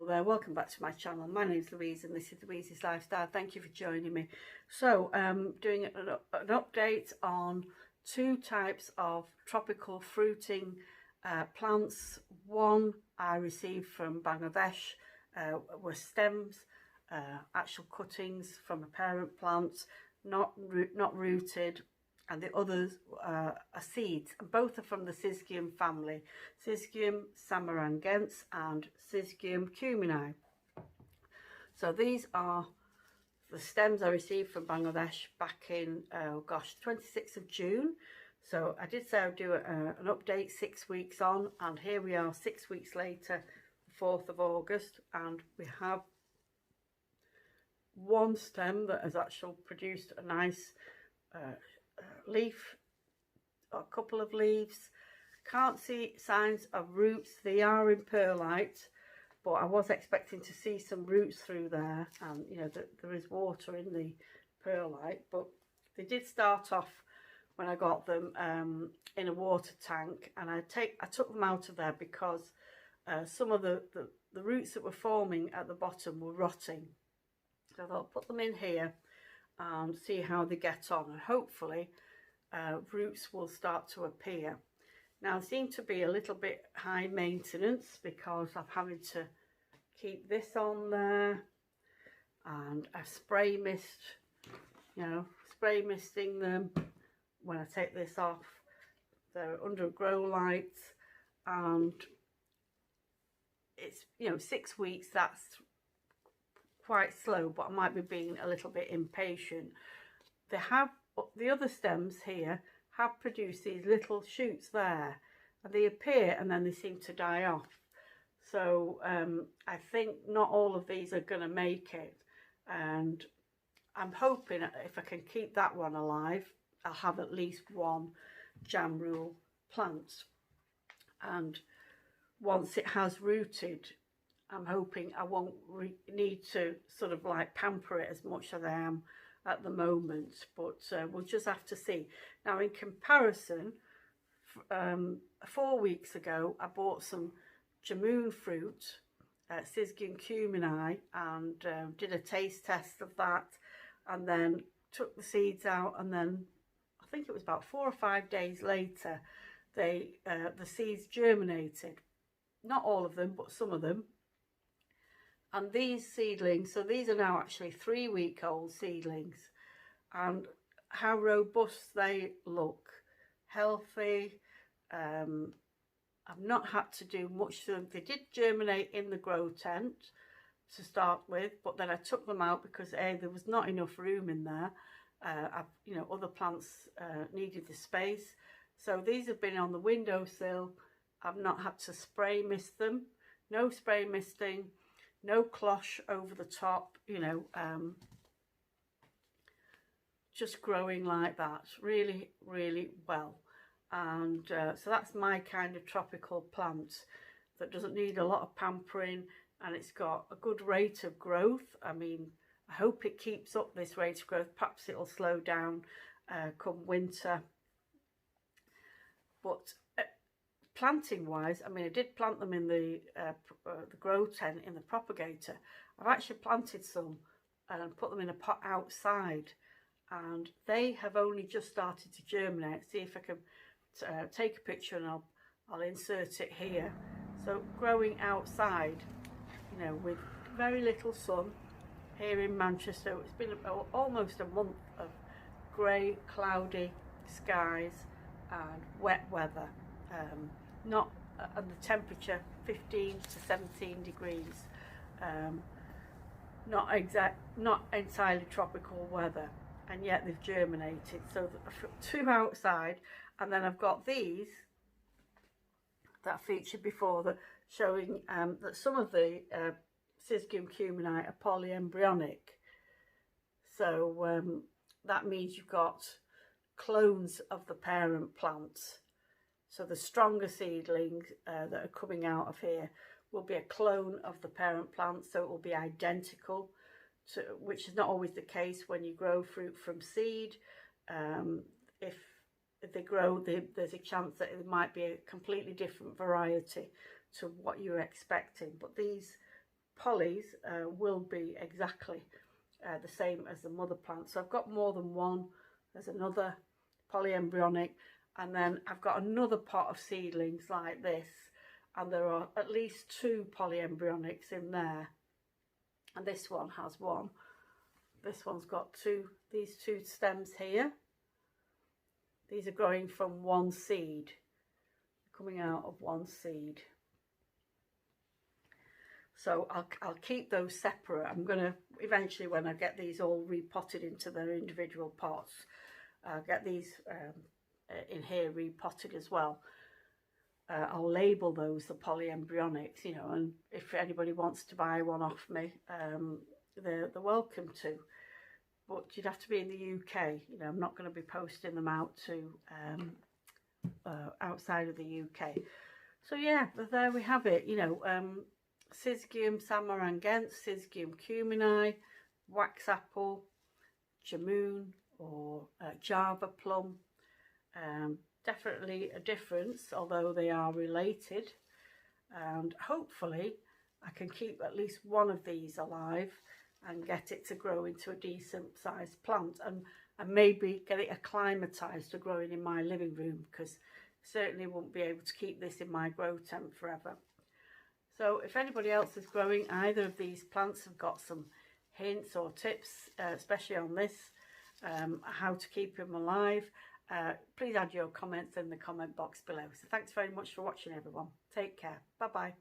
There, welcome back to my channel. My name is Louise and this is Louise's Lifestyle. Thank you for joining me. So doing an update on two types of tropical fruiting plants. One I received from Bangladesh were stems, actual cuttings from a parent plant, not rooted, and the others are seeds, and both are from the Syzgium family, Syzgium Samaragense and Syzgium Cumini. So these are the stems I received from Bangladesh back in 26th of June. So I did say I'd do an update 6 weeks on, and here we are 6 weeks later, 4th of August, and we have one stem that has actually produced a nice leaf, a couple of leaves. Can't see signs of roots. They are in perlite, but I was expecting to see some roots through there, and you know there is water in the perlite, but they did start off when I got them in a water tank, and I took them out of there because some of the roots that were forming at the bottom were rotting. So I thought, put them in here and see how they get on, and hopefully roots will start to appear. Now they seem to be a little bit high maintenance because I'm having to keep this on there, and I spray mist, you know, spray misting them when I take this off. They're under a grow light, and it's, you know, 6 weeks, that's quite slow, but I might be being a little bit impatient. They have, the other stems here have produced these little shoots there, and they appear and then they seem to die off. So I think not all of these are going to make it, and I'm hoping if I can keep that one alive, I'll have at least one Jamrul plant. And once it has rooted, I'm hoping I won't need to sort of like pamper it as much as I am at the moment, but we'll just have to see. Now in comparison, 4 weeks ago I bought some Jamun fruit, Syzgium Cumini, and did a taste test of that, and then took the seeds out, and then I think it was about 4 or 5 days later the seeds germinated. Not all of them, but some of them. And these seedlings, so these are now actually 3-week-old seedlings, and how robust they look, healthy. I've not had to do much to them. They did germinate in the grow tent to start with, but then I took them out because there was not enough room in there. You know, other plants needed the space. So these have been on the windowsill. I've not had to spray mist them. No spray misting. No cloche over the top, you know, just growing like that, really, really well. And so that's my kind of tropical plant that doesn't need a lot of pampering, and it's got a good rate of growth. I mean, I hope it keeps up this rate of growth. Perhaps it'll slow down come winter. But planting wise, I mean, I did plant them in the grow tent in the propagator. I've actually planted some and put them in a pot outside, and they have only just started to germinate. See if I can take a picture, and I'll insert it here. So growing outside, you know, with very little sun here in Manchester. It's been almost a month of grey, cloudy skies and wet weather. Not and the temperature 15 to 17 degrees. Not entirely tropical weather, and yet they've germinated. So two outside, and then I've got these that I featured before, that showing that some of the Syzgium Cumini are polyembryonic. So that means you've got clones of the parent plant. So the stronger seedlings that are coming out of here will be a clone of the parent plant, so it will be identical to, which is not always the case when you grow fruit from seed. If they grow, there's a chance that it might be a completely different variety to what you're expecting. But these polys will be exactly the same as the mother plant. So I've got more than one. There's another polyembryonic, and then I've got another pot of seedlings like this, and there are at least 2 polyembryonics in there, and this one has one. This one's got these 2 stems here. These are growing from one seed, coming out of one seed. So I'll keep those separate. I'm going to eventually, when I get these all repotted into their individual pots, I'll get these in here repotted as well. I'll label those the polyembryonics, you know, and if anybody wants to buy one off me, they're welcome to. But you'd have to be in the UK, you know. I'm not going to be posting them out to outside of the UK. So yeah, there we have it, you know. Syzgium Samaragense, Syzgium Cumini, wax apple, Jamun, or Java plum. Definitely a difference, although they are related, and hopefully I can keep at least one of these alive and get it to grow into a decent sized plant, and maybe get it acclimatized to growing in my living room, because certainly won't be able to keep this in my grow tent forever. So if anybody else is growing either of these plants, have got some hints or tips, especially on this, how to keep them alive, please add your comments in the comment box below. So thanks very much for watching, everyone. Take care. Bye bye.